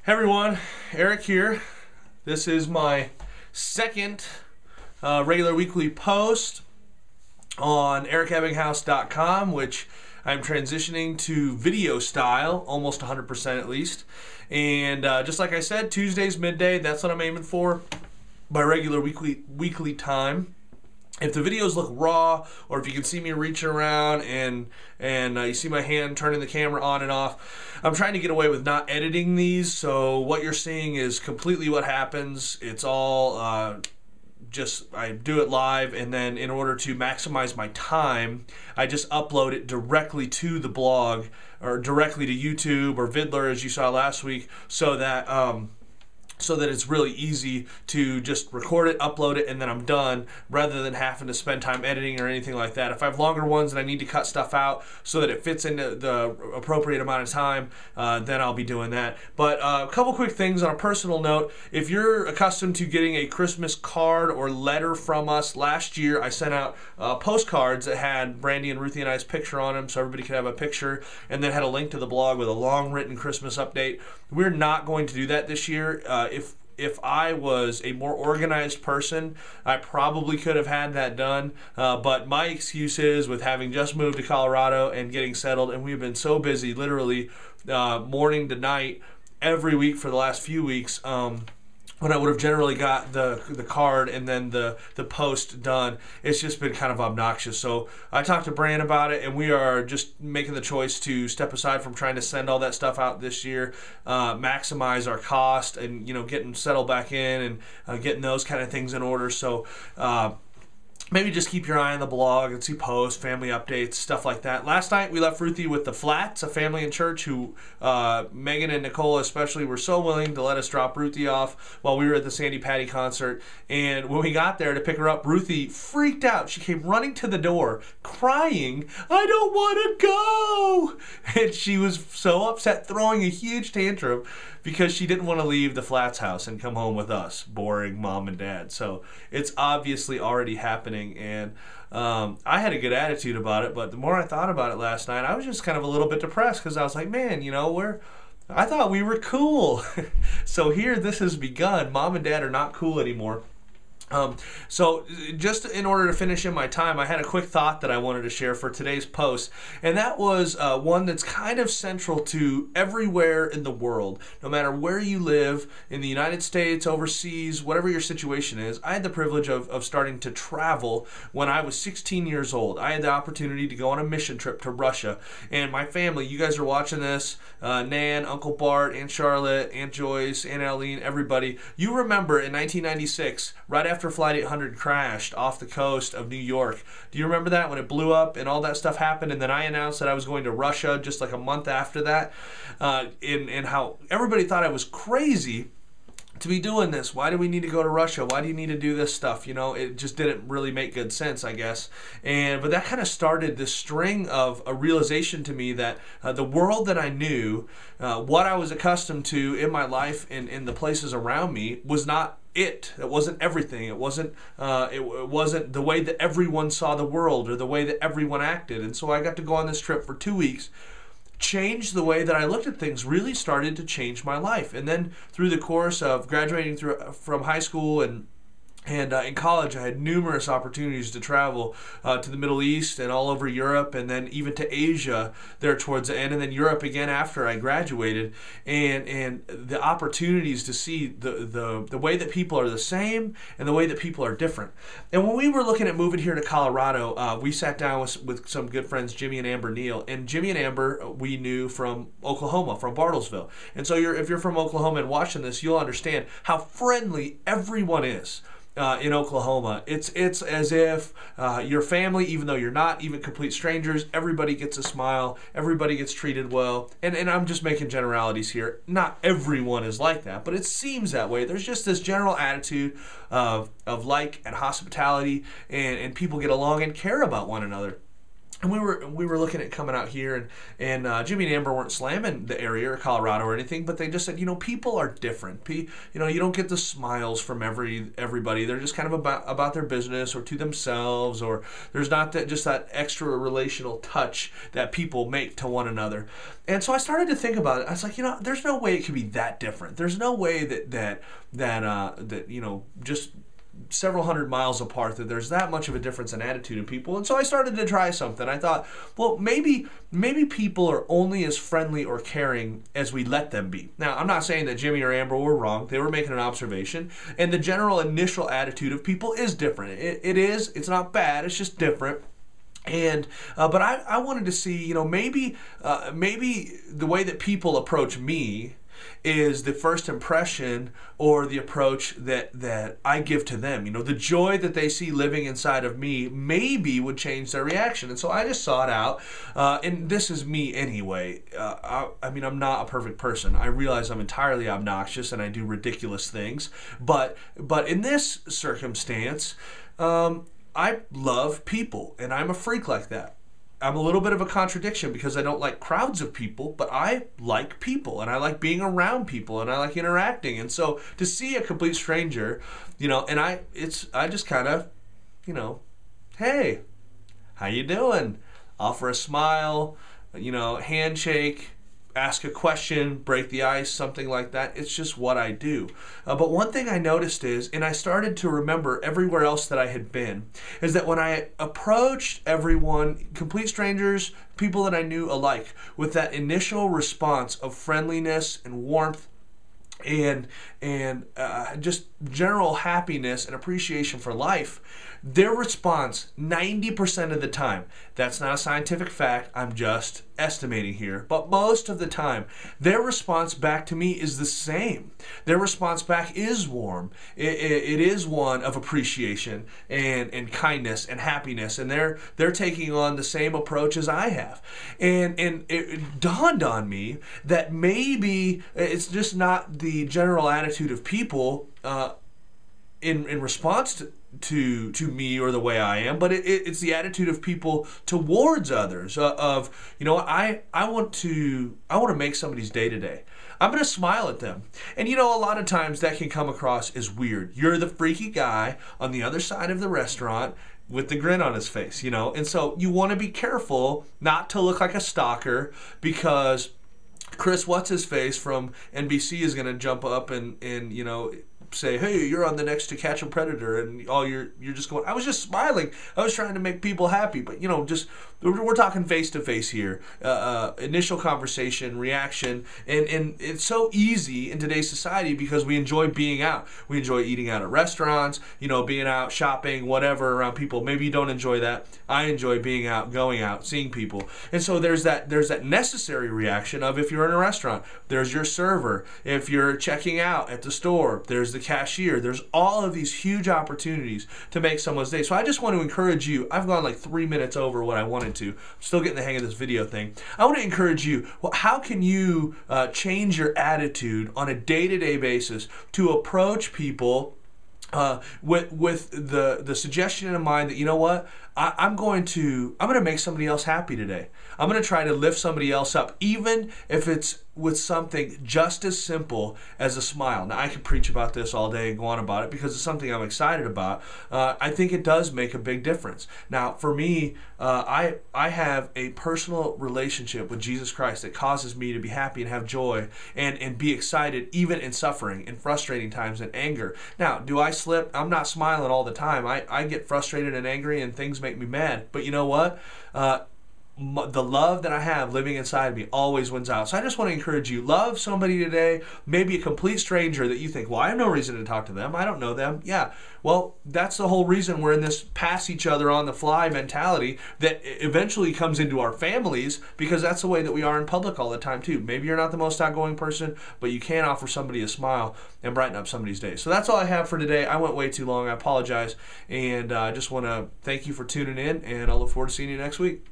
Hey everyone, Eric here. This is my second regular weekly post on ericebbinghaus.com, which I'm transitioning to video style, almost 100% at least. And just like I said, Tuesdays midday, that's what I'm aiming for by regular weekly time. If the videos look raw, or if you can see me reaching around and you see my hand turning the camera on and off, I'm trying to get away with not editing these, so what you're seeing is completely what happens. It's all I do it live, and then in order to maximize my time, I just upload it directly to the blog, or directly to YouTube or Vidler, as you saw last week, so that it's really easy to just record it, upload it, and then I'm done, rather than having to spend time editing or anything like that. If I have longer ones and I need to cut stuff out so that it fits into the appropriate amount of time, then I'll be doing that. But a couple quick things on a personal note. If you're accustomed to getting a Christmas card or letter from us, last year I sent out postcards that had Brandy and Ruthie and I's picture on them so everybody could have a picture, and then had a link to the blog with a long written Christmas update. We're not going to do that this year. If I was a more organized person, I probably could have had that done. But my excuse is, with having just moved to Colorado and getting settled, and we've been so busy, literally morning to night, every week for the last few weeks, when I would have generally got the card and then the post done, it's just been kind of obnoxious. So I talked to Bran about it, and we are just making the choice to step aside from trying to send all that stuff out this year, maximize our cost, and getting settled back in and getting those kind of things in order. So maybe just keep your eye on the blog and see posts, family updates, stuff like that. Last night we left Ruthie with the Flats, a family in church who Megan and Nicole especially were so willing to let us drop Ruthie off while we were at the Sandy Patty concert. And when we got there to pick her up, Ruthie freaked out. She came running to the door crying, "I don't want to go!" And she was so upset, throwing a huge tantrum because she didn't want to leave the Flats house and come home with us, boring mom and dad. So it's obviously already happening, and I had a good attitude about it, but the more I thought about it last night, I was just kind of a little bit depressed, because I was like, man, I thought we were cool. So here this has begun. Mom and dad are not cool anymore. So just in order to finish in my time, I had a quick thought that I wanted to share for today's post, and that was one that's kind of central to everywhere in the world. No matter where you live, in the United States, overseas, whatever your situation is. I had the privilege of starting to travel when I was 16 years old. I had the opportunity to go on a mission trip to Russia, and my family, you guys are watching this, Nan, Uncle Bart, Aunt Charlotte, Aunt Joyce, Aunt Eileen, everybody, you remember in 1996, right after Flight 800 crashed off the coast of New York. Do you remember that, when it blew up and all that stuff happened? And then I announced that I was going to Russia just like a month after that, and how everybody thought I was crazy to be doing this. Why do we need to go to Russia? Why do you need to do this stuff? It just didn't really make good sense, I guess. But that kind of started this string of a realization to me that the world that I knew, what I was accustomed to in my life and in the places around me, was not it. It wasn't everything. It wasn't the way that everyone saw the world or the way that everyone acted. And so I got to go on this trip for 2 weeks. Changed the way that I looked at things, really started to change my life. And then through the course of graduating from high school and in college, I had numerous opportunities to travel to the Middle East and all over Europe, and then even to Asia there towards the end, and then Europe again after I graduated. And the opportunities to see the way that people are the same and the way that people are different. And when we were looking at moving here to Colorado, we sat down with some good friends, Jimmy and Amber Neal. And Jimmy and Amber we knew from Oklahoma, from Bartlesville. And so if you're from Oklahoma and watching this, you'll understand how friendly everyone is. In Oklahoma, it's as if your family, even though you're not even complete strangers. Everybody gets a smile, everybody gets treated well, and I'm just making generalities here. Not everyone is like that, but it seems that way. There's just this general attitude of like and hospitality, and people get along and care about one another. And we were looking at coming out here, and Jimmy and Amber weren't slamming the area or Colorado or anything, but they just said, people are different. You don't get the smiles from everybody. They're just kind of about their business or to themselves, or there's not that extra relational touch that people make to one another. And so I started to think about it. I was like, there's no way it could be that different. There's no way that just several hundred miles apart, that there's that much of a difference in attitude in people. And so I started to try something. I thought, well, maybe people are only as friendly or caring as we let them be. Now, I'm not saying that Jimmy or Amber were wrong. They were making an observation, and the general initial attitude of people is different. It's not bad, it's just different. And but I wanted to see, maybe the way that people approach me is the first impression or the approach that I give to them. The joy that they see living inside of me maybe would change their reaction. And so I just sought out, and this is me anyway. I'm not a perfect person. I realize I'm entirely obnoxious and I do ridiculous things. But in this circumstance, I love people, and I'm a freak like that. I'm a little bit of a contradiction because I don't like crowds of people, but I like people, and I like being around people, and I like interacting. And so to see a complete stranger, and I just kind of, hey, how you doing? Offer a smile, handshake, ask a question, break the ice, something like that. It's just what I do. But one thing I noticed is, and I started to remember everywhere else that I had been, is that when I approached everyone, complete strangers, people that I knew alike, with that initial response of friendliness and warmth and just general happiness and appreciation for life, their response 90% of the time, that's not a scientific fact, I'm just estimating here, but most of the time, their response back to me is the same. Their response back is warm. It is one of appreciation and kindness and happiness, and they're taking on the same approach as I have. And it dawned on me that maybe it's just not the general attitude of people in response to me or the way I am, but it's the attitude of people towards others. I want to make somebody's day today. I'm going to smile at them. And a lot of times that can come across as weird. You're the freaky guy on the other side of the restaurant with the grin on his face, And so you want to be careful not to look like a stalker, because Chris What's-His-Face from NBC is going to jump up and say, hey, you're on the next To Catch a Predator, and you're just going, I was just smiling. I was trying to make people happy. But, we're talking face-to-face here. Initial conversation, reaction, and it's so easy in today's society because we enjoy being out. We enjoy eating out at restaurants, being out, shopping, whatever, around people. Maybe you don't enjoy that. I enjoy being out, going out, seeing people. And so there's that necessary reaction of, if you're in a restaurant, there's your server. If you're checking out at the store, there's the cashier. There's all of these huge opportunities to make someone's day. So I just want to encourage you. I've gone like 3 minutes over what I wanted to. I'm still getting the hang of this video thing. I want to encourage you. Well, how can you change your attitude on a day-to-day basis to approach people with the suggestion in mind that, I'm going to make somebody else happy today. I'm going to try to lift somebody else up, even if it's with something just as simple as a smile. Now, I could preach about this all day and go on about it because it's something I'm excited about. I think it does make a big difference. Now, for me, I have a personal relationship with Jesus Christ that causes me to be happy and have joy and be excited even in suffering, in frustrating times, and anger. Now, do I slip? I'm not smiling all the time. I get frustrated and angry and things make me mad. But you know what? The love that I have living inside me always wins out. So I just want to encourage you, love somebody today, maybe a complete stranger that you think, well, I have no reason to talk to them. I don't know them. Yeah, well, that's the whole reason we're in this pass each other on the fly mentality that eventually comes into our families, because that's the way that we are in public all the time too. Maybe you're not the most outgoing person, but you can offer somebody a smile and brighten up somebody's day. So that's all I have for today. I went way too long. I apologize. And I just want to thank you for tuning in, and I look forward to seeing you next week.